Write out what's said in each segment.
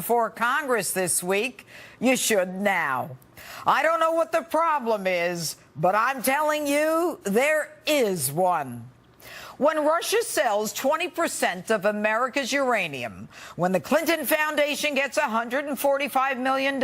before Congress this week, you should now. I don't know what the problem is, but I'm telling you, there is one. When Russia sells 20% of America's uranium, when the Clinton Foundation gets $145 million,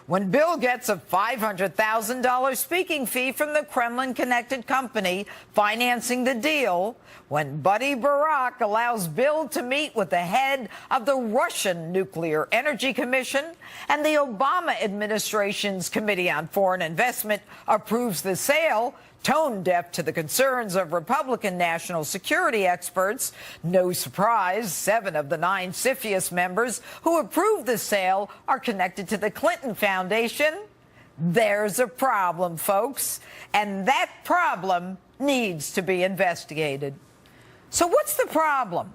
when Bill gets a $500,000 speaking fee from the Kremlin-connected company financing the deal, when Buddy Barack allows Bill to meet with the head of the Russian Nuclear Energy Commission, and the Obama administration's Committee on Foreign Investment approves the sale, tone deaf to the concerns of Republican national security experts. No surprise, 7 of the 9 CFIUS members who approved the sale are connected to the Clinton Foundation. There's a problem, folks, and that problem needs to be investigated. So what's the problem?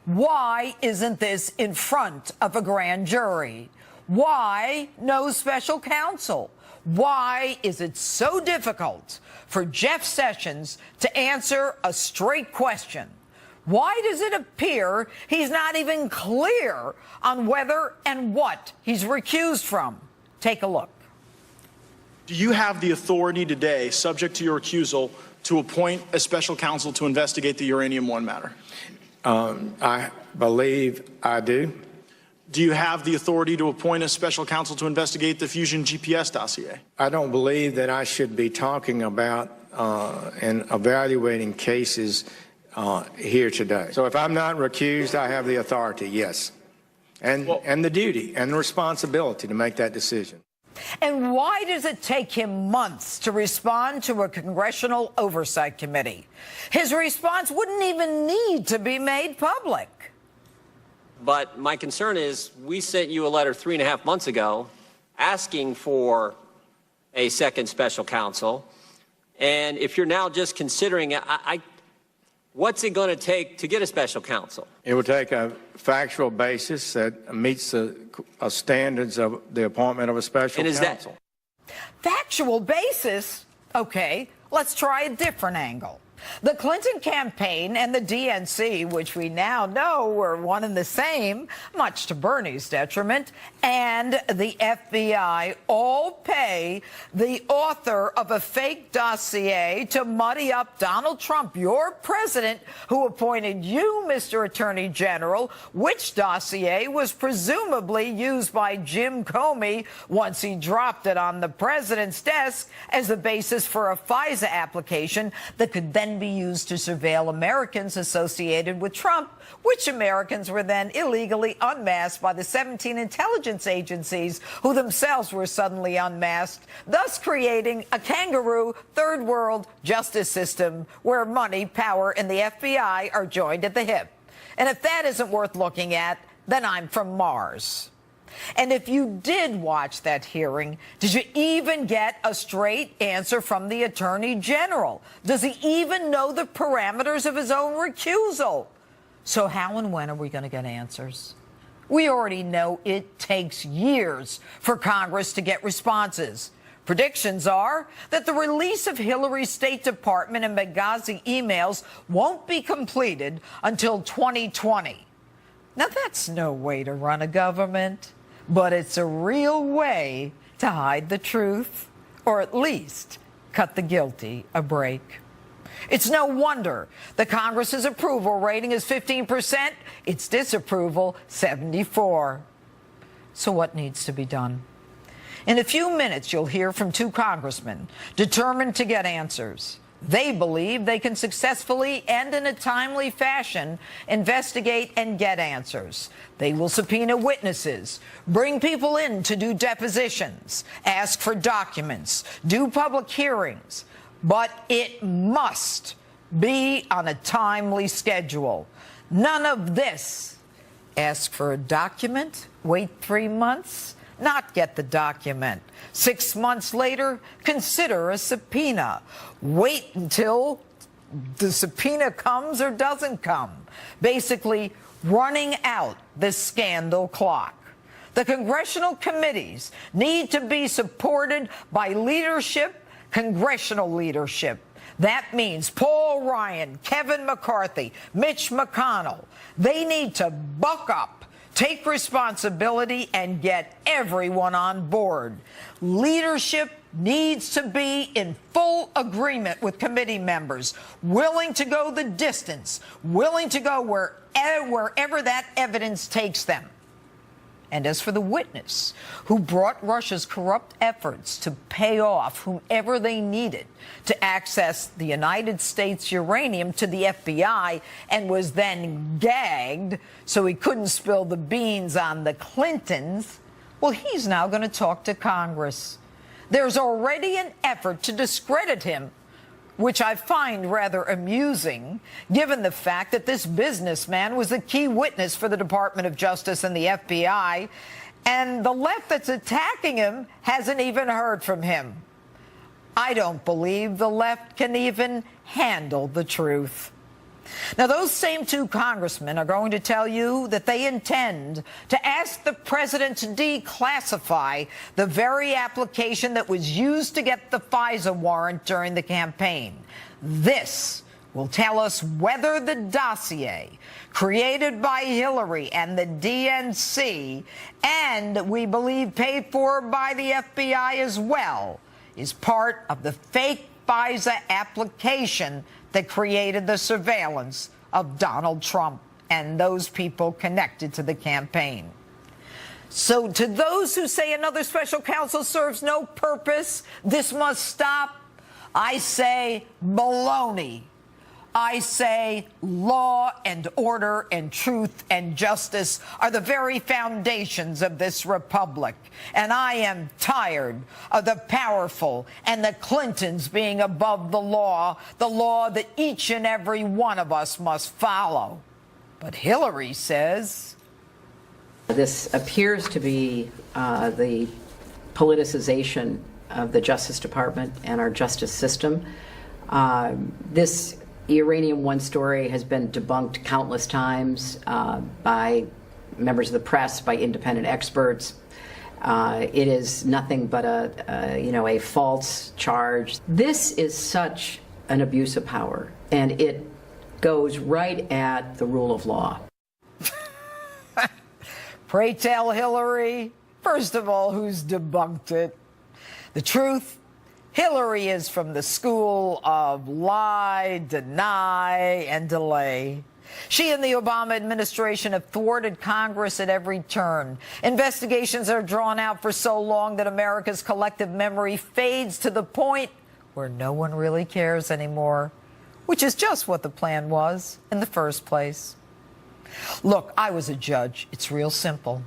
Why isn't this in front of a grand jury? Why no special counsel? Why is it so difficult for Jeff Sessions to answer a straight question? Why does it appear he's not even clear on whether and what he's recused from? Take a look. Do you have the authority today, subject to your recusal, to appoint a special counsel to investigate the Uranium One matter? I believe I do. Do you have the authority to appoint a special counsel to investigate the Fusion GPS dossier? I don't believe that I should be talking about and evaluating cases here today. So if I'm not recused, I have the authority, yes, and the duty and the responsibility to make that decision. And why does it take him months to respond to a congressional oversight committee? His response wouldn't even need to be made public. But my concern is we sent you a letter 3.5 months ago asking for a second special counsel. And if you're now just considering it, what's it going to take to get a special counsel? It will take a factual basis that meets the standards of the appointment of a special counsel. Factual basis? Okay, let's try a different angle. The Clinton campaign and the DNC, which we now know were one and the same, much to Bernie's detriment, and the FBI all pay the author of a fake dossier to muddy up Donald Trump, your president, who appointed you, Mr. Attorney General, which dossier was presumably used by Jim Comey once he dropped it on the president's desk as the basis for a FISA application that could then be used to surveil Americans associated with Trump, which Americans were then illegally unmasked by the 17 intelligence agencies who themselves were suddenly unmasked, thus creating a kangaroo third world justice system where money, power, and the FBI are joined at the hip. And if that isn't worth looking at, then I'm from Mars. And if you did watch that hearing, did you even get a straight answer from the Attorney General? Does he even know the parameters of his own recusal? So how and when are we going to get answers? We already know it takes years for Congress to get responses. Predictions are that the release of Hillary's State Department and Benghazi emails won't be completed until 2020. Now, that's no way to run a government. But it's a real way to hide the truth, or at least cut the guilty a break. It's no wonder the Congress's approval rating is 15%, its disapproval 74%. So what needs to be done? In a few minutes, you'll hear from 2 congressmen determined to get answers. They believe they can successfully and in a timely fashion investigate and get answers. They will subpoena witnesses, bring people in to do depositions, ask for documents, do public hearings. But it must be on a timely schedule. None of this. Ask for a document, wait 3 months, not get the document. 6 months later, consider a subpoena. Wait until the subpoena comes or doesn't come. Basically, running out the scandal clock. The congressional committees need to be supported by leadership, congressional leadership. That means Paul Ryan, Kevin McCarthy, Mitch McConnell. They need to buck up take responsibility and get everyone on board. Leadership needs to be in full agreement with committee members, willing to go the distance, willing to go wherever that evidence takes them. And as for the witness who brought Russia's corrupt efforts to pay off whomever they needed to access the United States uranium to the FBI and was then gagged so he couldn't spill the beans on the Clintons, well, he's now going to talk to Congress. There's already an effort to discredit him, which I find rather amusing, given the fact that this businessman was a key witness for the Department of Justice and the FBI, and the left that's attacking him hasn't even heard from him. I don't believe the left can even handle the truth. Now, those same two congressmen are going to tell you that they intend to ask the president to declassify the very application that was used to get the FISA warrant during the campaign. This will tell us whether the dossier created by Hillary and the DNC, and we believe paid for by the FBI as well, is part of the fake FISA application that created the surveillance of Donald Trump and those people connected to the campaign. So to those who say another special counsel serves no purpose, this must stop, I say baloney. I say law and order and truth and justice are the very foundations of this republic. And I am tired of the powerful and the Clintons being above the law that each and every one of us must follow. But Hillary says this appears to be the politicization of the Justice Department and our justice system. This Uranium One story has been debunked countless times by members of the press, by independent experts. It is nothing but a false charge. This is such an abuse of power, and it goes right at the rule of law. Pray tell, Hillary, first of all, who's debunked it? The truth? Hillary is from the school of lie, deny, and delay. She and the Obama administration have thwarted Congress at every turn. Investigations are drawn out for so long that America's collective memory fades to the point where no one really cares anymore, which is just what the plan was in the first place. Look, I was a judge. It's real simple.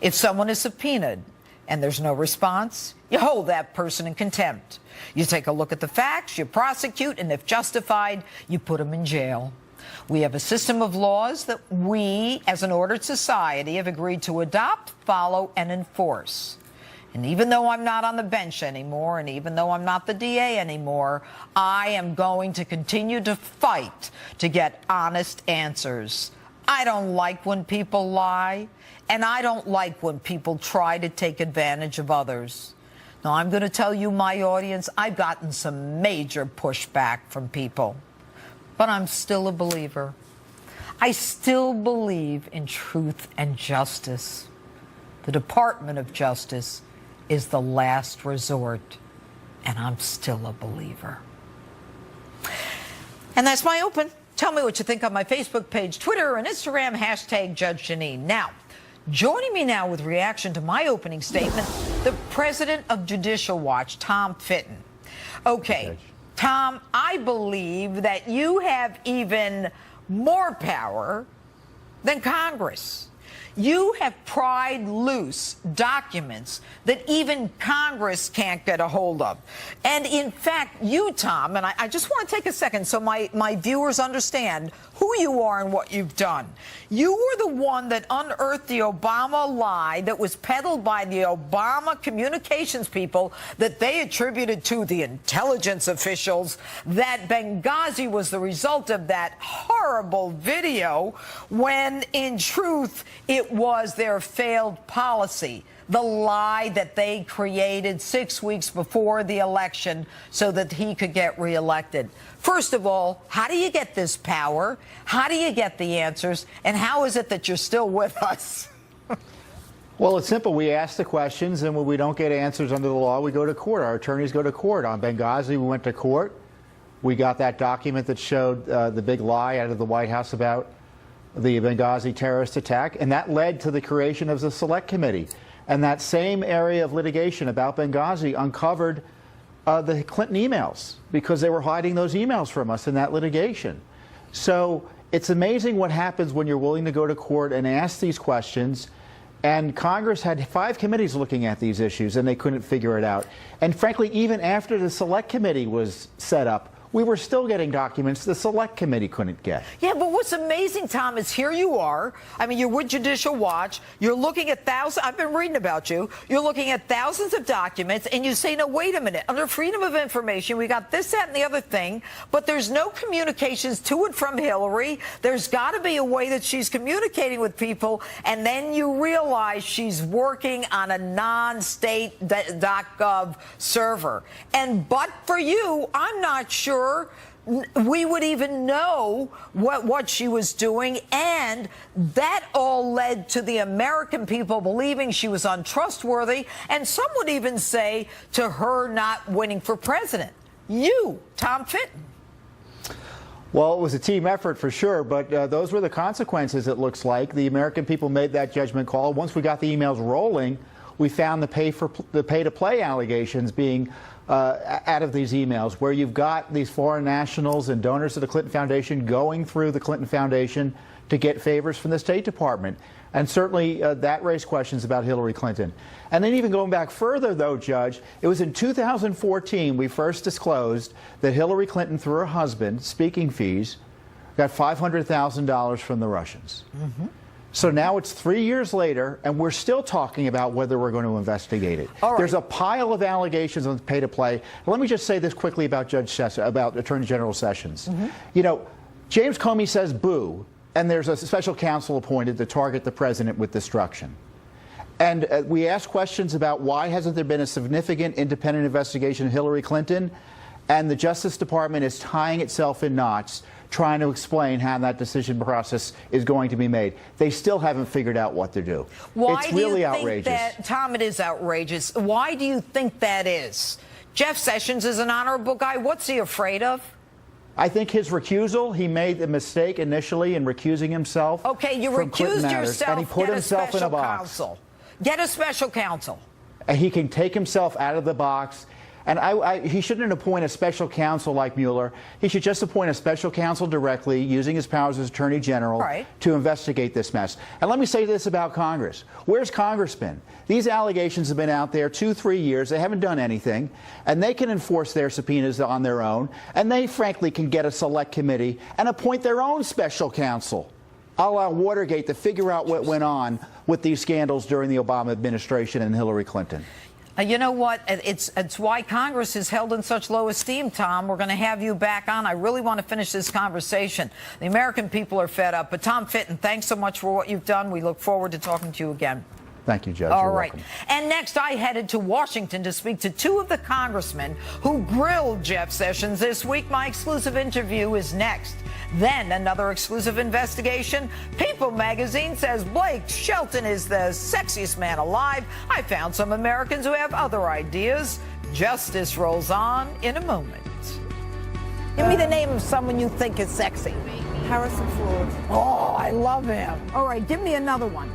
If someone is subpoenaed and there's no response, you hold that person in contempt. You take a look at the facts, you prosecute, and if justified, you put them in jail. We have a system of laws that we, as an ordered society, have agreed to adopt, follow, and enforce. And even though I'm not on the bench anymore, and even though I'm not the DA anymore, I am going to continue to fight to get honest answers. I don't like when people lie, and I don't like when people try to take advantage of others. Now, I'm going to tell you, my audience, I've gotten some major pushback from people, but I'm still a believer. I still believe in truth and justice. The Department of Justice is the last resort, and I'm still a believer. And that's my open. Tell me what you think on my Facebook page, Twitter, and Instagram, hashtag Judge Jeanine. Now, joining me now with reaction to my opening statement, the president of Judicial Watch, Tom Fitton. Okay, Tom, I believe that you have even more power than Congress. You have pried loose documents that even Congress can't get a hold of. And in fact, you, Tom, and I just want to take a second so my viewers understand who you are and what you've done. You were the one that unearthed the Obama lie that was peddled by the Obama communications people that they attributed to the intelligence officials, that Benghazi was the result of that horrible video, when in truth it was their failed policy. The lie that they created 6 weeks before the election so that he could get reelected. First of all, how do you get this power? How do you get the answers? And how is it that you're still with us? Well, it's simple. We ask the questions, and when we don't get answers under the law, we go to court. Our attorneys go to court. On Benghazi, we went to court. We got that document that showed the big lie out of the White House about the Benghazi terrorist attack, and that led to the creation of the Select Committee. And that same area of litigation about Benghazi uncovered the Clinton emails, because they were hiding those emails from us in that litigation. So it's amazing what happens when you're willing to go to court and ask these questions. And Congress had 5 committees looking at these issues, and they couldn't figure it out. And frankly, even after the Select Committee was set up, we were still getting documents the Select Committee couldn't get. Yeah, but what's amazing, Tom, is here you are. I mean, you're with Judicial Watch. You're looking at thousands. I've been reading about you. You're looking at thousands of documents, and you say, no, wait a minute. Under freedom of information, we got this, that, and the other thing, but there's no communications to and from Hillary. There's got to be a way that she's communicating with people, and then you realize she's working on a non-state.gov server. And but for you, I'm not sure we would even know what she was doing, and that all led to the American people believing she was untrustworthy, and some would even say to her not winning for president. You, Tom Fitton. Well, it was a team effort for sure, but those were the consequences, it looks like. The American people made that judgment call. Once we got the emails rolling, we found the pay-to-play allegations being out of these emails, where you've got these foreign nationals and donors to the Clinton Foundation going through the Clinton Foundation to get favors from the State Department. And certainly that raised questions about Hillary Clinton. And then even going back further, though, Judge, it was in 2014 we first disclosed that Hillary Clinton, through her husband, speaking fees, got $500,000 from the Russians. Mm-hmm. So now it's 3 years later, and we're still talking about whether we're going to investigate it. All right. There's a pile of allegations on pay-to-play. Let me just say this quickly about about Attorney General Sessions. Mm-hmm. You know, James Comey says boo, and there's a special counsel appointed to target the president with destruction. And we ask questions about why hasn't there been a significant independent investigation of Hillary Clinton, and the Justice Department is tying itself in knots trying to explain how that decision process is going to be made. They still haven't figured out what to do. Why it's really do you outrageous. think that, Tom, it is outrageous. Why do you think that is? Jeff Sessions is an honorable guy. What's he afraid of? I think his recusal, he made a mistake initially in recusing himself. Okay, you from Clinton recused matters, yourself. and he put himself in a box. Counsel. Get a special counsel. And he can take himself out of the box. And he shouldn't appoint a special counsel like Mueller. He should just appoint a special counsel directly, using his powers as Attorney General, to investigate this mess. And let me say this about Congress. Where's Congress been? These allegations have been out there 2-3 years. They haven't done anything. And they can enforce their subpoenas on their own. And they, frankly, can get a select committee and appoint their own special counsel, a la Watergate, to figure out what went on with these scandals during the Obama administration and Hillary Clinton. You know what? It's why Congress is held in such low esteem, Tom. We're going to have you back on. I really want to finish this conversation. The American people are fed up. But Tom Fitton, thanks so much for what you've done. We look forward to talking to you again. Thank you, Judge. All right. And next, I headed to Washington to speak to 2 of the congressmen who grilled Jeff Sessions this week. My exclusive interview is next. Then another exclusive investigation. People magazine says Blake Shelton is the sexiest man alive. I found some Americans who have other ideas. Justice rolls on in a moment. Give me the name of someone you think is sexy. Harrison Ford. Oh, I love him. All right, give me another one.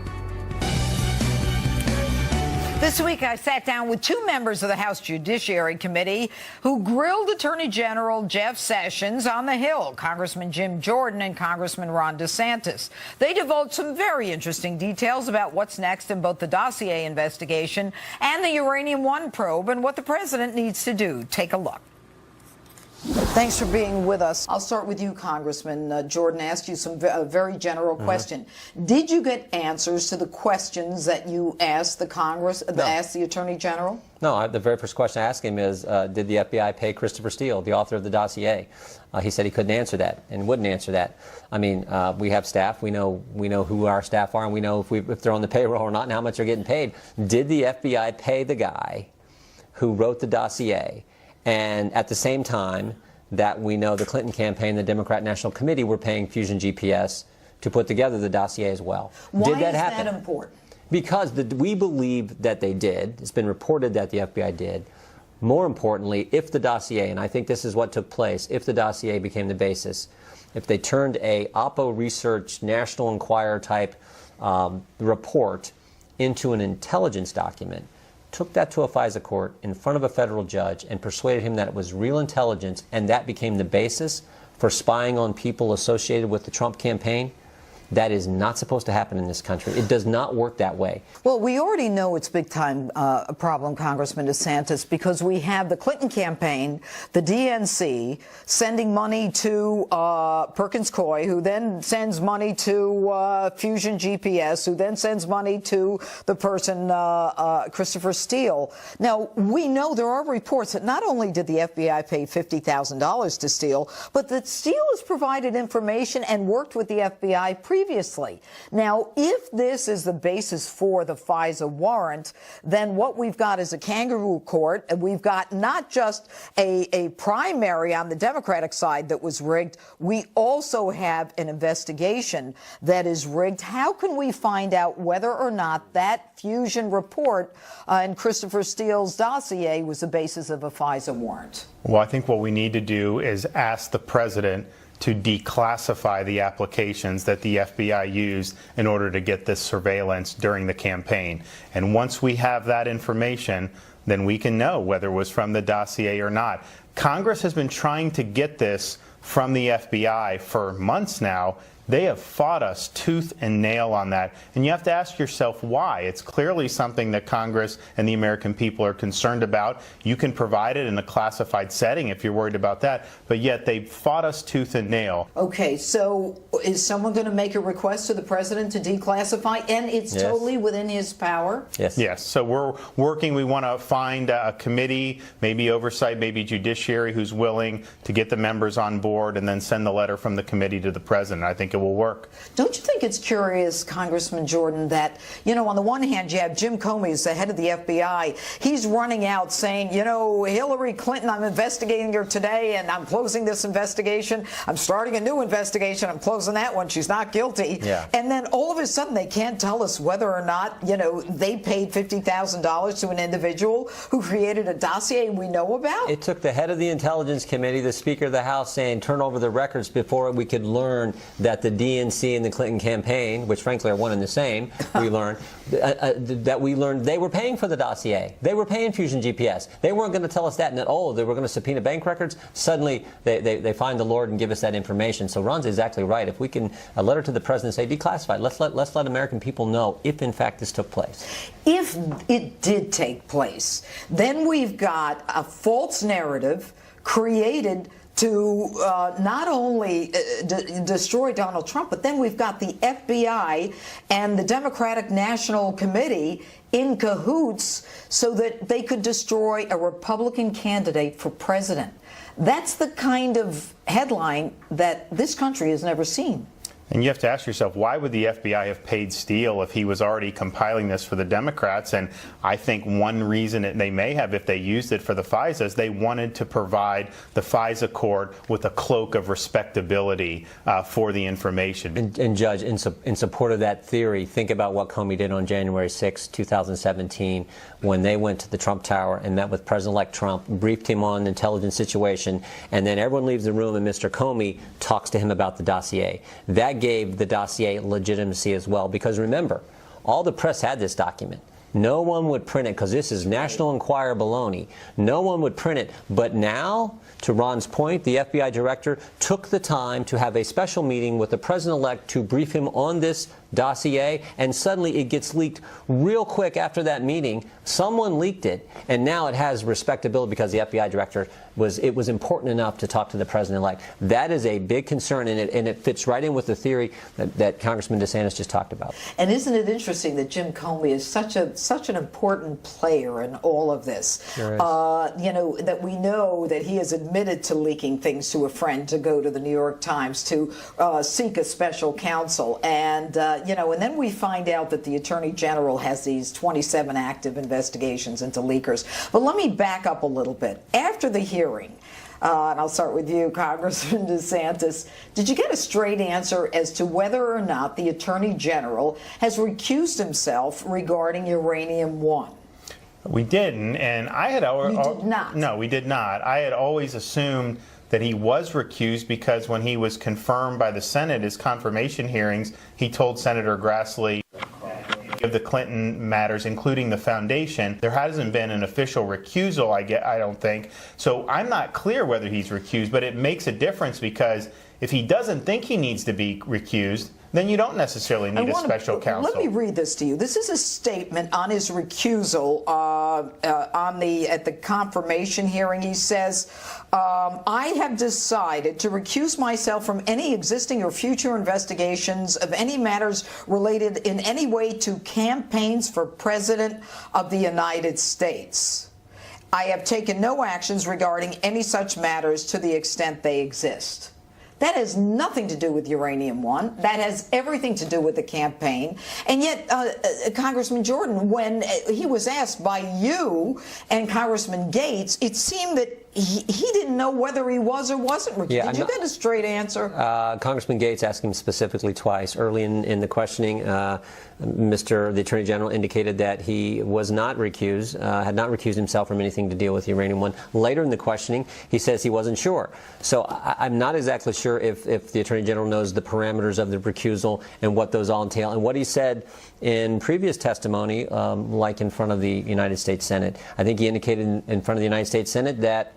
This week, I sat down with 2 members of the House Judiciary Committee who grilled Attorney General Jeff Sessions on the Hill, Congressman Jim Jordan and Congressman Ron DeSantis. They divulged some very interesting details about what's next in both the dossier investigation and the Uranium One probe and what the president needs to do. Take a look. Thanks for being with us. I'll start with you, Congressman Jordan. Asked you some very general question. Did you get answers to the questions that you asked the Congress, asked the Attorney General? No, the very first question I asked him is, did the FBI pay Christopher Steele, the author of the dossier? He said he couldn't answer that and wouldn't answer that. I mean, we have staff. We know who our staff are, and we know if they're on the payroll or not and how much they're getting paid. Did the FBI pay the guy who wrote the dossier? And at the same time that we know the Clinton campaign, the Democrat National Committee, were paying Fusion GPS to put together the dossier as well. Why Did that is happen? that important? Because we believe that they did. It's been reported that the FBI did. More importantly, if the dossier, and I think this is what took place, if the dossier became the basis, if they turned a Oppo Research National Enquirer type report into an intelligence document, took that to a FISA court in front of a federal judge and persuaded him that it was real intelligence, and that became the basis for spying on people associated with the Trump campaign, that is not supposed to happen in this country. It does not work that way. Well, we already know it's big time a problem, Congressman DeSantis, because we have the Clinton campaign, the DNC, sending money to Perkins Coie, who then sends money to Fusion GPS, who then sends money to the person, Christopher Steele. Now, we know there are reports that not only did the FBI pay $50,000 to Steele, but that Steele has provided information and worked with the FBI previously. Now, if this is the basis for the FISA warrant, then what we've got is a kangaroo court, and we've got not just a primary on the Democratic side that was rigged, we also have an investigation that is rigged. How can we find out whether or not that Fusion report and Christopher Steele's dossier was the basis of a FISA warrant? Well, I think what we need to do is ask the president to declassify the applications that the FBI used in order to get this surveillance during the campaign. And once we have that information, then we can know whether it was from the dossier or not. Congress has been trying to get this from the FBI for months now. They have fought us tooth and nail on that. And you have to ask yourself why. It's clearly something that Congress and the American people are concerned about. You can provide it in a classified setting if you're worried about that. But yet they've fought us tooth and nail. Okay, so is someone going to make a request to the president to declassify? And it's totally within his power? Yes. Yes. So we're working. We want to find a committee, maybe oversight, maybe judiciary, who's willing to get the members on board and then send the letter from the committee to the president. I think it will work. Don't you think it's curious, Congressman Jordan, that, you know, on the one hand, you have Jim Comey as the head of the FBI. He's running out saying, you know, Hillary Clinton, I'm investigating her today, and I'm closing this investigation. I'm starting a new investigation. I'm closing that one. She's not guilty. Yeah. And then all of a sudden, they can't tell us whether or not, you know, they paid $50,000 to an individual who created a dossier we know about. It took the head of the Intelligence Committee, the Speaker of the House, saying turn over the records before we could learn that the DNC and the Clinton campaign, which frankly are one and the same, we learned they were paying for the dossier. They were paying Fusion GPS. They weren't going to tell us that, and that, oh, they were going to subpoena bank records. Suddenly, they find the Lord and give us that information. So Ron's exactly right. If we can, a letter to the president, say declassified. Let's let American people know if in fact this took place. If it did take place, then we've got a false narrative created to not only destroy Donald Trump, but then we've got the FBI and the Democratic National Committee in cahoots so that they could destroy a Republican candidate for president. That's the kind of headline that this country has never seen. And you have to ask yourself, why would the FBI have paid Steele if he was already compiling this for the Democrats? And I think one reason they may have, if they used it for the FISA, is they wanted to provide the FISA court with a cloak of respectability for the information. And Judge, in support of that theory, think about what Comey did on January 6, 2017, when they went to the Trump Tower and met with President-elect Trump, briefed him on the intelligence situation, and then everyone leaves the room and Mr. Comey talks to him about the dossier. That gave the dossier legitimacy as well, because remember, all the press had this document. No one would print it because this is National Enquirer baloney. No one would print it. But now, to Ron's point, the FBI director took the time to have a special meeting with the president-elect to brief him on this dossier, and suddenly it gets leaked real quick after that meeting. Someone leaked it, and now it has respectability because the FBI director was important enough to talk to the president-elect. That is a big concern, and it fits right in with the theory that Congressman DeSantis just talked about. And isn't it interesting that Jim Comey is such an important player in all of this? Sure is. You know, that we know that he has admitted to leaking things to a friend to go to the New York Times to seek a special counsel, and you know, and then we find out that the Attorney General has these 27 active investigations into leakers. But let me back up a little bit. After the hearing, and I'll start with you, Congressman DeSantis. Did you get a straight answer as to whether or not the Attorney General has recused himself regarding Uranium One? We didn't, and I had already. You did not? No, we did not. I had always assumed that he was recused because when he was confirmed by the Senate, his confirmation hearings, he told Senator Grassley of the Clinton matters, including the foundation. There hasn't been an official recusal, I don't think. So I'm not clear whether he's recused, but it makes a difference because if he doesn't think he needs to be recused, then you don't necessarily need a special counsel. Let me read this to you. This is a statement on his recusal at the confirmation hearing. He says, I have decided to recuse myself from any existing or future investigations of any matters related in any way to campaigns for President of the United States. I have taken no actions regarding any such matters to the extent they exist. That has nothing to do with Uranium One. That has everything to do with the campaign. And yet, Congressman Jordan, when he was asked by you and Congressman Gates, it seemed that he didn't know whether he was or wasn't recused. Yeah, Did you get a straight answer? Congressman Gates asked him specifically twice. Early in the questioning, the Attorney General indicated that he was not recused, had not recused himself from anything to deal with Uranium One. Later in the questioning, he says he wasn't sure. So I'm not exactly sure if the Attorney General knows the parameters of the recusal and what those all entail. And what he said in previous testimony, like in front of the United States Senate, I think he indicated in front of the United States Senate that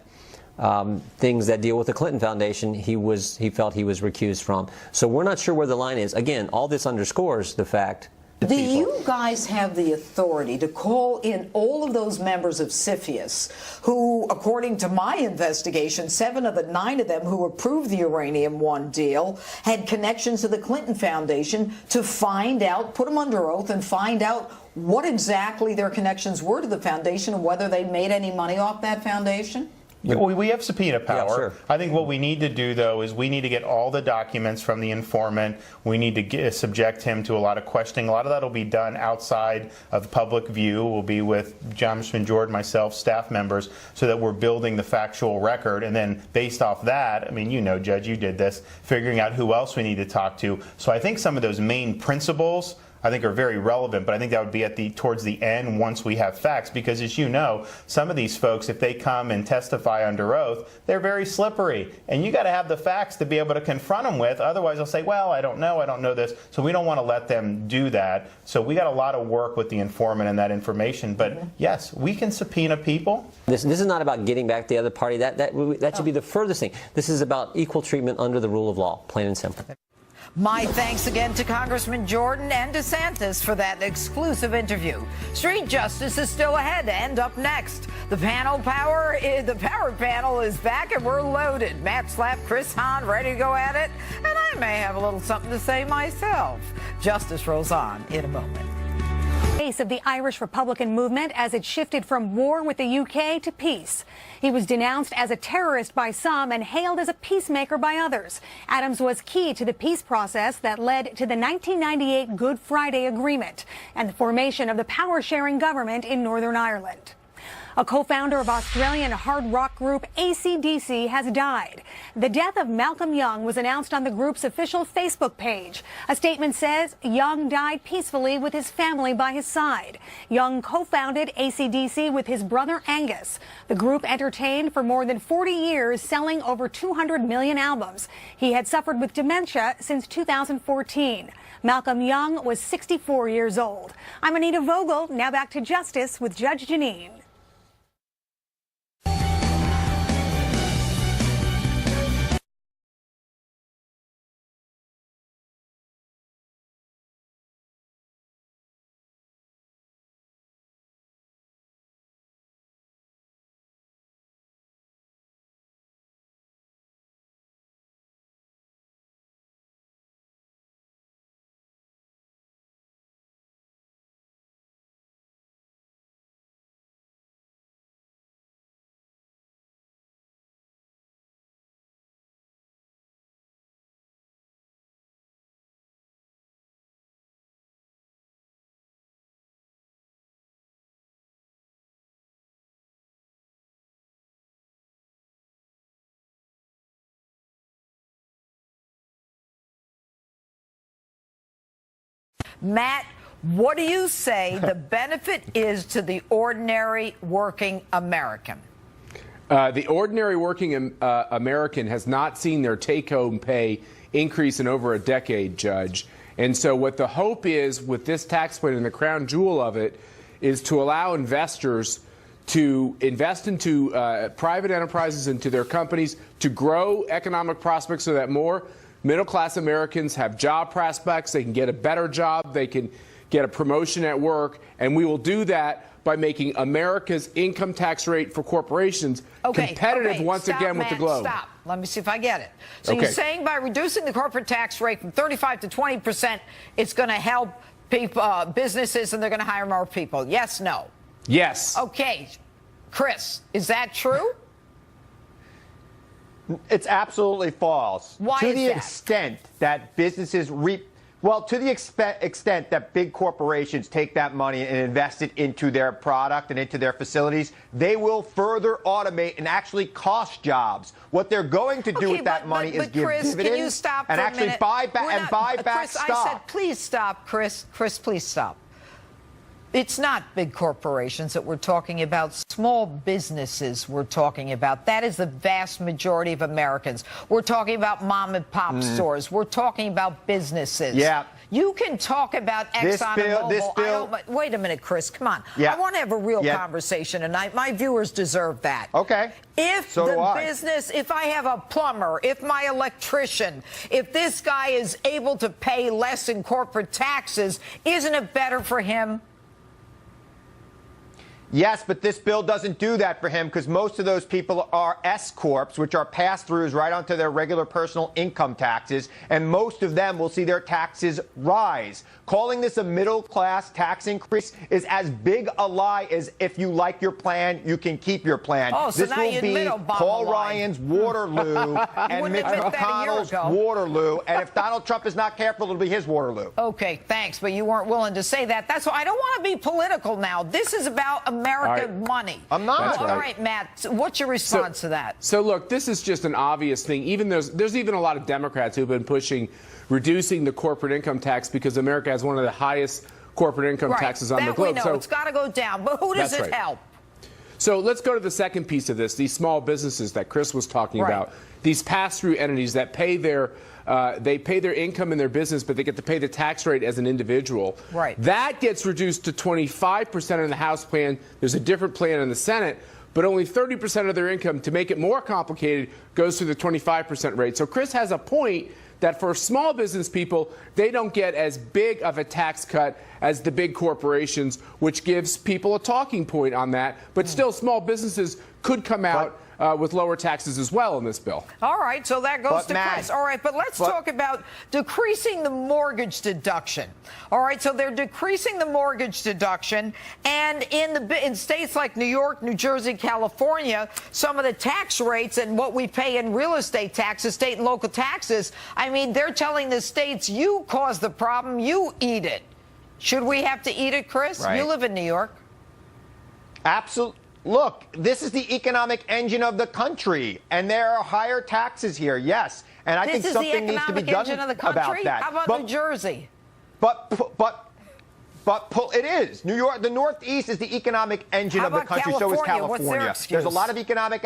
things that deal with the Clinton Foundation, he felt he was recused from. So we're not sure where the line is. Again, all this underscores the fact. Do you guys have the authority to call in all of those members of CFIUS who, according to my investigation, 7 of the 9 of them who approved the Uranium One deal had connections to the Clinton Foundation, to find out, put them under oath and find out what exactly their connections were to the foundation and whether they made any money off that foundation? We have subpoena power. Yeah, sure. I think what we need to do, though, is we need to get all the documents from the informant. We need to subject him to a lot of questioning. A lot of that will be done outside of public view. We'll be with Congressman Jordan, myself, staff members, so that we're building the factual record. And then based off that, I mean, you know, Judge, you did this, figuring out who else we need to talk to. So I think some of those main principles I think are very relevant, but I think that would be towards the end once we have facts, because as you know, some of these folks, if they come and testify under oath, they're very slippery, and you got to have the facts to be able to confront them with. Otherwise, they'll say, well, I don't know this, so we don't want to let them do that. So we got a lot of work with the informant and that information, but yes, we can subpoena people. This is not about getting back the other party. That should be the furthest thing. This is about equal treatment under the rule of law, plain and simple. My thanks again to Congressman Jordan and DeSantis for that exclusive interview. Street Justice is still ahead, and up next, the power panel is back and we're loaded. Matt Slapp, Chris Hahn, ready to go at it, and I may have a little something to say myself. Justice rolls on in a moment. Of the Irish Republican movement as it shifted from war with the UK to peace. He was denounced as a terrorist by some and hailed as a peacemaker by others. Adams was key to the peace process that led to the 1998 Good Friday Agreement and the formation of the power-sharing government in Northern Ireland. A co-founder of Australian hard rock group AC/DC has died. The death of Malcolm Young was announced on the group's official Facebook page. A statement says Young died peacefully with his family by his side. Young co-founded AC/DC with his brother Angus. The group entertained for more than 40 years, selling over 200 million albums. He had suffered with dementia since 2014. Malcolm Young was 64 years old. I'm Anita Vogel. Now back to Justice with Judge Jeanine. Matt, what do you say the benefit is to the ordinary working American? The ordinary working American has not seen their take-home pay increase in over a decade, Judge. And so what the hope is with this tax plan, and the crown jewel of it, is to allow investors to invest into private enterprises, into their companies, to grow economic prospects so that more middle-class Americans have job prospects, they can get a better job, they can get a promotion at work, and we will do that by making America's income tax rate for corporations competitive once again with the globe. Stop. Let me see if I get it. So you're saying by reducing the corporate tax rate from 35 to 20%, it's going to help people, businesses, and they're going to hire more people. Yes, no? Yes. Okay. Chris, is that true? It's absolutely false. Why to is the that? extent that businesses to the extent that big corporations take that money and invest it into their product and into their facilities, they will further automate and actually cost jobs. What they're going to do with that money is give Chris, dividends can you stop and for a actually minute? buy back Chris, stock. I said, please stop, Chris. Chris, please stop. It's not big corporations that we're talking about. Small businesses we're talking about. That is the vast majority of Americans. We're talking about mom and pop stores. We're talking about businesses. Yeah. You can talk about Exxon and Mobil. Wait a minute, Chris. Come on. Yeah. I want to have a real conversation tonight. My viewers deserve that. Okay. If business, if I have a plumber, if my electrician, if this guy is able to pay less in corporate taxes, isn't it better for him? Yes, but this bill doesn't do that for him because most of those people are S-corps, which are pass-throughs right onto their regular personal income taxes, and most of them will see their taxes rise. Calling this a middle-class tax increase is as big a lie as if you like your plan, you can keep your plan. Oh, so this now will be Paul Ryan's Waterloo and Mitch McConnell's Waterloo, and if Donald Trump is not careful, it'll be his Waterloo. Okay, thanks, but you weren't willing to say that. That's why I don't want to be political now. This is about American money. I'm not. All right, Matt, what's your response to that? So look, this is just an obvious thing. Even there's even a lot of Democrats who've been pushing reducing the corporate income tax because America has one of the highest corporate income taxes on the globe. We know. So it's got to go down. But who does it help? So let's go to the second piece of this, these small businesses that Chris was talking about, these pass-through entities that pay their income in their business, but they get to pay the tax rate as an individual. Right. That gets reduced to 25% in the House plan. There's a different plan in the Senate, but only 30% of their income, to make it more complicated, goes through the 25% rate. So Chris has a point that for small business people, they don't get as big of a tax cut as the big corporations, which gives people a talking point on that. But still, small businesses could come out with lower taxes as well in this bill. All right, so that goes to Chris. All right, but let's talk about decreasing the mortgage deduction. All right, so they're decreasing the mortgage deduction, and in states like New York, New Jersey, California, some of the tax rates and what we pay in real estate taxes, state and local taxes, I mean, they're telling the states, you caused the problem, you eat it. Should we have to eat it, Chris? Right. You live in New York. Absolutely. Look, this is the economic engine of the country, and there are higher taxes here, yes. And I think something needs to be done about that. How about New Jersey? But it is. New York, the Northeast is the economic engine of the country. California? So is California. What's their excuse? There's a lot of economic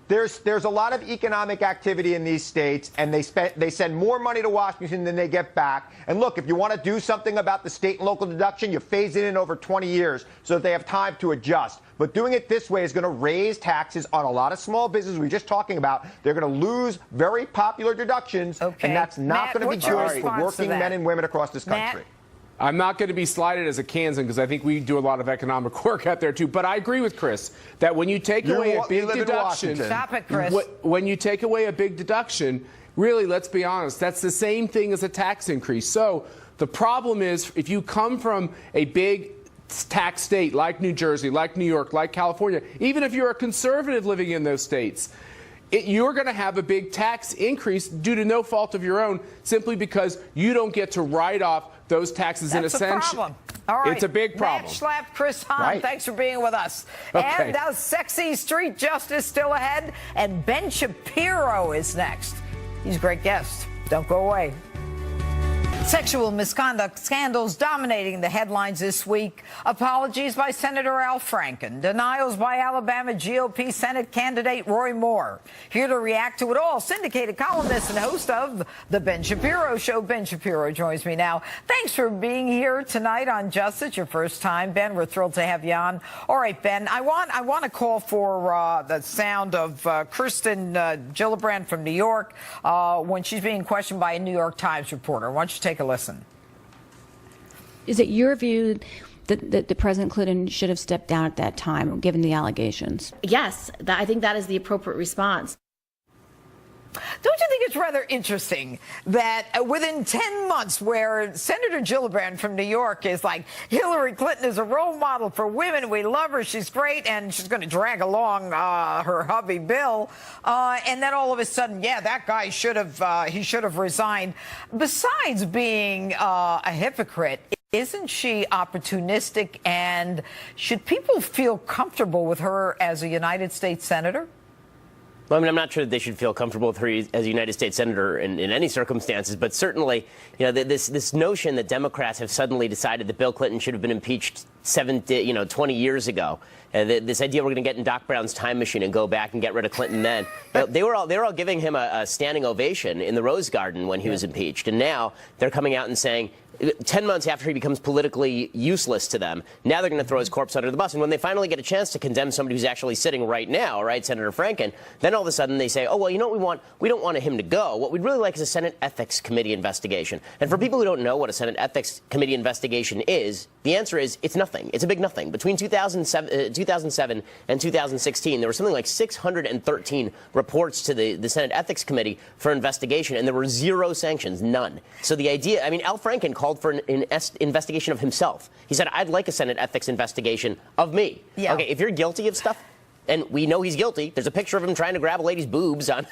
There's a lot of economic activity in these states, and they send more money to Washington than they get back. And look, if you want to do something about the state and local deduction, you phase it in over 20 years so that they have time to adjust. But doing it this way is going to raise taxes on a lot of small businesses we were just talking about. They're going to lose very popular deductions, and that's not going to be good for working men and women across this country. I'm not going to be slighted as a Kansan because I think we do a lot of economic work out there too. But I agree with Chris that when you take away a big deduction, stop it, Chris. When you take away a big deduction, really, let's be honest, that's the same thing as a tax increase. So the problem is, if you come from a big tax state like New Jersey, like New York, like California, even if you're a conservative living in those states, you're going to have a big tax increase due to no fault of your own, simply because you don't get to write off those taxes in a sense. That's a problem. All right. It's a big problem. Matt Schlapp, Chris Hahn, thanks for being with us. Okay. And now sexy street justice still ahead, and Ben Shapiro is next. He's a great guest. Don't go away. Sexual misconduct scandals dominating the headlines this week. Apologies by Senator Al Franken. Denials by Alabama GOP Senate candidate Roy Moore. Here to react to it all, syndicated columnist and host of The Ben Shapiro Show. Ben Shapiro joins me now. Thanks for being here tonight on Justice. Your first time, Ben. We're thrilled to have you on. All right, Ben, I want to call for the sound of Kirsten Gillibrand from New York when she's being questioned by a New York Times reporter. Why don't you take a listen? Is it your view that President Clinton should have stepped down at that time, given the allegations? Yes, I think that is the appropriate response. Don't you think it's rather interesting that within 10 months, where Senator Gillibrand from New York is like, Hillary Clinton is a role model for women, we love her, she's great, and she's going to drag along her hubby Bill, and then all of a sudden, yeah, that guy should have resigned. Besides being a hypocrite, isn't she opportunistic, and should people feel comfortable with her as a United States senator? Well, I mean, I'm not sure that they should feel comfortable with her as a United States senator in any circumstances, but certainly, this notion that Democrats have suddenly decided that Bill Clinton should have been impeached 20 years ago, this idea we're going to get in Doc Brown's time machine and go back and get rid of Clinton then, they were all giving him a standing ovation in the Rose Garden when he was impeached, and now they're coming out and saying, 10 months after he becomes politically useless to them, now they're going to throw his corpse under the bus. And when they finally get a chance to condemn somebody who's actually sitting right now, right, Senator Franken, then all of a sudden they say, oh, well, you know what we want? We don't want him to go. What we'd really like is a Senate Ethics Committee investigation. And for people who don't know what a Senate Ethics Committee investigation is, the answer is it's nothing. It's a big nothing. Between 2007 and 2016, there were something like 613 reports to the Senate Ethics Committee for investigation, and there were 0 sanctions, none. So the idea, I mean, Al Franken called for an investigation of himself. He said, I'd like a Senate ethics investigation of me. Yeah. Okay, if you're guilty of stuff, and we know he's guilty, there's a picture of him trying to grab a lady's boobs on...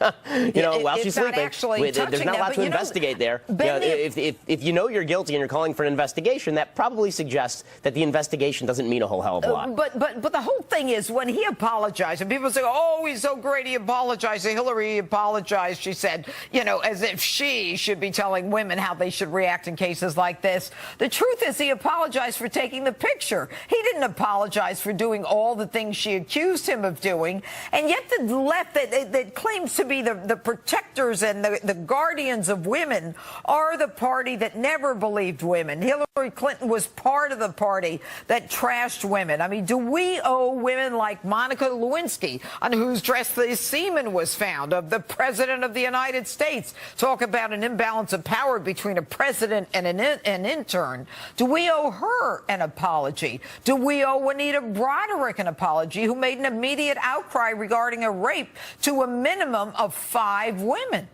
while she's sleeping. There's not a lot to investigate there. If you know you're guilty and you're calling for an investigation, that probably suggests that the investigation doesn't mean a whole hell of a lot. But the whole thing is, when he apologized, and people say, oh, he's so great, he apologized. Hillary apologized, she said, as if she should be telling women how they should react in cases like this. The truth is, he apologized for taking the picture. He didn't apologize for doing all the things she accused him of doing. And yet the left that claims to be the protectors and the guardians of women are the party that never believed women. Hillary Clinton was part of the party that trashed women. I mean, do we owe women like Monica Lewinsky, on whose dress the semen was found, of the president of the United States? Talk about an imbalance of power between a president and an intern. Do we owe her an apology? Do we owe Juanita Broderick an apology, who made an immediate outcry regarding a rape to a minimum of 5 women?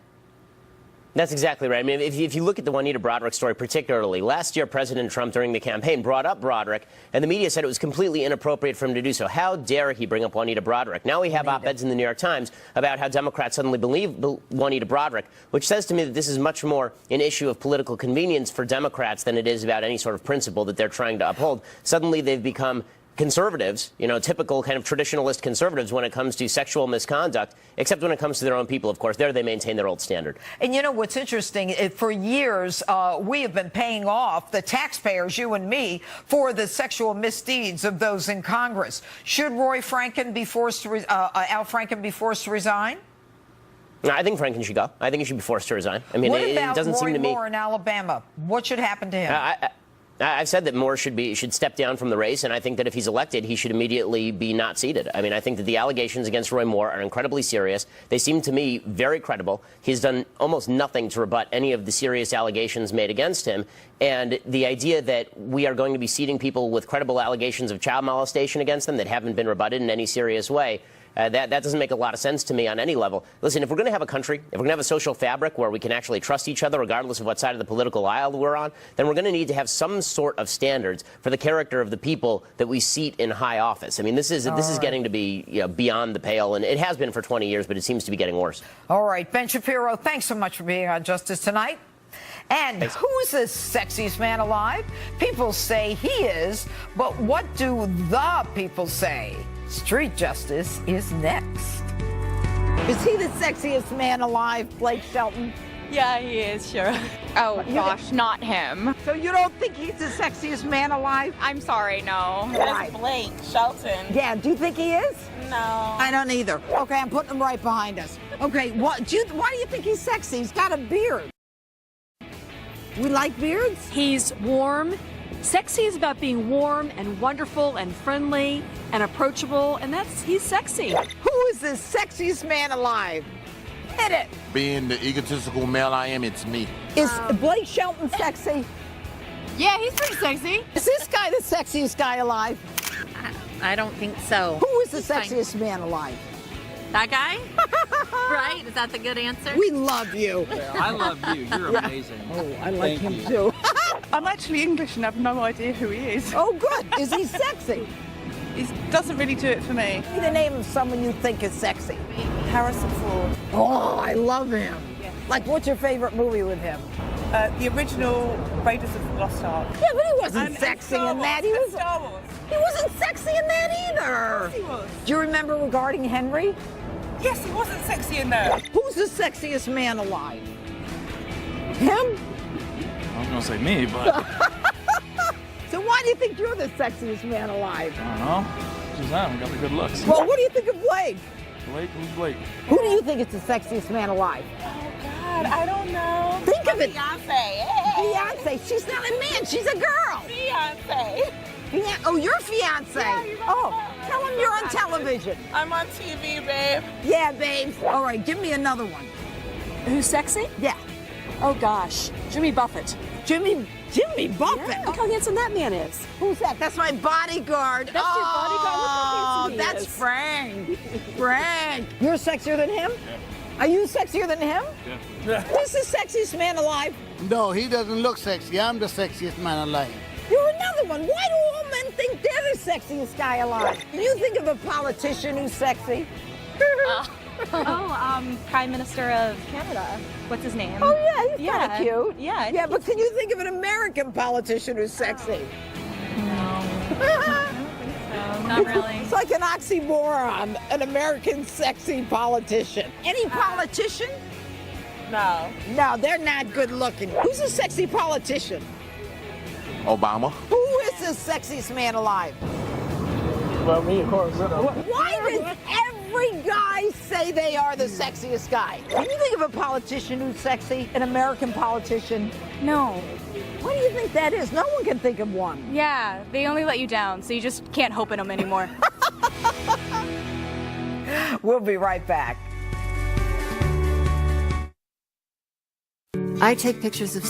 That's exactly right. I mean, if you look at the Juanita Broderick story particularly, last year President Trump during the campaign brought up Broderick, and the media said it was completely inappropriate for him to do so. How dare he bring up Juanita Broderick? Now we have op-eds in the New York Times about how Democrats suddenly believe Juanita Broderick, which says to me that this is much more an issue of political convenience for Democrats than it is about any sort of principle that they're trying to uphold. Suddenly they've become conservatives, typical kind of traditionalist conservatives when it comes to sexual misconduct, except when it comes to their own people, of course. There they maintain their old standard. And what's interesting, for years, we have been paying off, the taxpayers, you and me, for the sexual misdeeds of those in Congress. Should Al Franken be forced to resign? I think Franken should go. I think he should be forced to resign. I mean, it doesn't seem to me. What about Roy Moore in Alabama? What should happen to him? I've said that Moore should step down from the race, and I think that if he's elected, he should immediately be not seated. I mean, I think that the allegations against Roy Moore are incredibly serious. They seem to me very credible. He's done almost nothing to rebut any of the serious allegations made against him. And the idea that we are going to be seating people with credible allegations of child molestation against them that haven't been rebutted in any serious way, that doesn't make a lot of sense to me on any level. Listen, if we're going to have a country, if we're going to have a social fabric where we can actually trust each other regardless of what side of the political aisle we're on, then we're going to need to have some sort of standards for the character of the people that we seat in high office. I mean, this is getting to be beyond the pale, and it has been for 20 years, but it seems to be getting worse. All right, Ben Shapiro, thanks so much for being on Justice Tonight. And who's the sexiest man alive? People say he is, but what do the people say? Street Justice is next. Is he the sexiest man alive, Blake Shelton? Yeah, he is, sure. Oh, gosh, not him. So you don't think he's the sexiest man alive? I'm sorry, no. Right. Blake Shelton. Yeah, do you think he is? No. I don't either. Okay, I'm putting him right behind us. Okay, why do you think he's sexy? He's got a beard. We like beards? He's warm. Sexy is about being warm and wonderful and friendly and approachable, and he's sexy. Who is the sexiest man alive? Hit it. Being the egotistical male I am, it's me. Is Blake Shelton sexy? Yeah, he's pretty sexy. Is this guy the sexiest guy alive? I don't think so. Who is the sexiest man alive? That guy? Right? Is that the good answer? We love you. I love you. You're amazing. Oh, I like him too. I'm actually English and have no idea who he is. Oh, good. Is he sexy? He doesn't really do it for me. Give me the name of someone you think is sexy. Harrison Ford. Oh, I love him. Like, what's your favorite movie with him? The original Raiders of the Lost Ark. Yeah, but he wasn't sexy in that. He was. Star Wars. He wasn't sexy in that either. Yes, he was. Do you remember regarding Henry? Yes, he wasn't sexy in that. Who's the sexiest man alive? Him? I was gonna say me, but So why do you think you're the sexiest man alive? I don't know. Just got the good looks. Well, what do you think of Blake? Blake, who's Blake? Who do you think is the sexiest man alive? Oh, God, I don't know. Think of it. Beyonce. Beyonce. She's not a man. She's a girl. Beyonce. Oh, your fiance. Oh, tell him you're on television. I'm on TV, babe. Yeah, babes. All right, give me another one. Who's sexy? Yeah. Oh, gosh. Jimmy Buffett. Jimmy Buffett. Yeah, look how handsome that man is. Who's that? That's my bodyguard. That's your bodyguard? Look how handsome he that's is. Frank. Frank. You're sexier than him? Yeah. Are you sexier than him? Yeah. Who's the sexiest man alive? No, he doesn't look sexy. I'm the sexiest man alive. You're another one. Why do all men think they're the sexiest guy alive? Can you think of a politician who's sexy? Prime Minister of Canada. What's his name? Oh, yeah, he's kind of cute. Yeah. Yeah, but can you think of an American politician who's sexy? No. Not really. It's like an oxymoron, an American sexy politician. Any politician? No. No, they're not good looking. Who's a sexy politician? Obama. Who is the sexiest man alive? Well, me, of course. Why does every guy say they are the sexiest guy? Can you think of a politician who's sexy? An American politician? No. What do you think that is? No one can think of one. Yeah, they only let you down, so you just can't hope in them anymore. We'll be right back. I take pictures of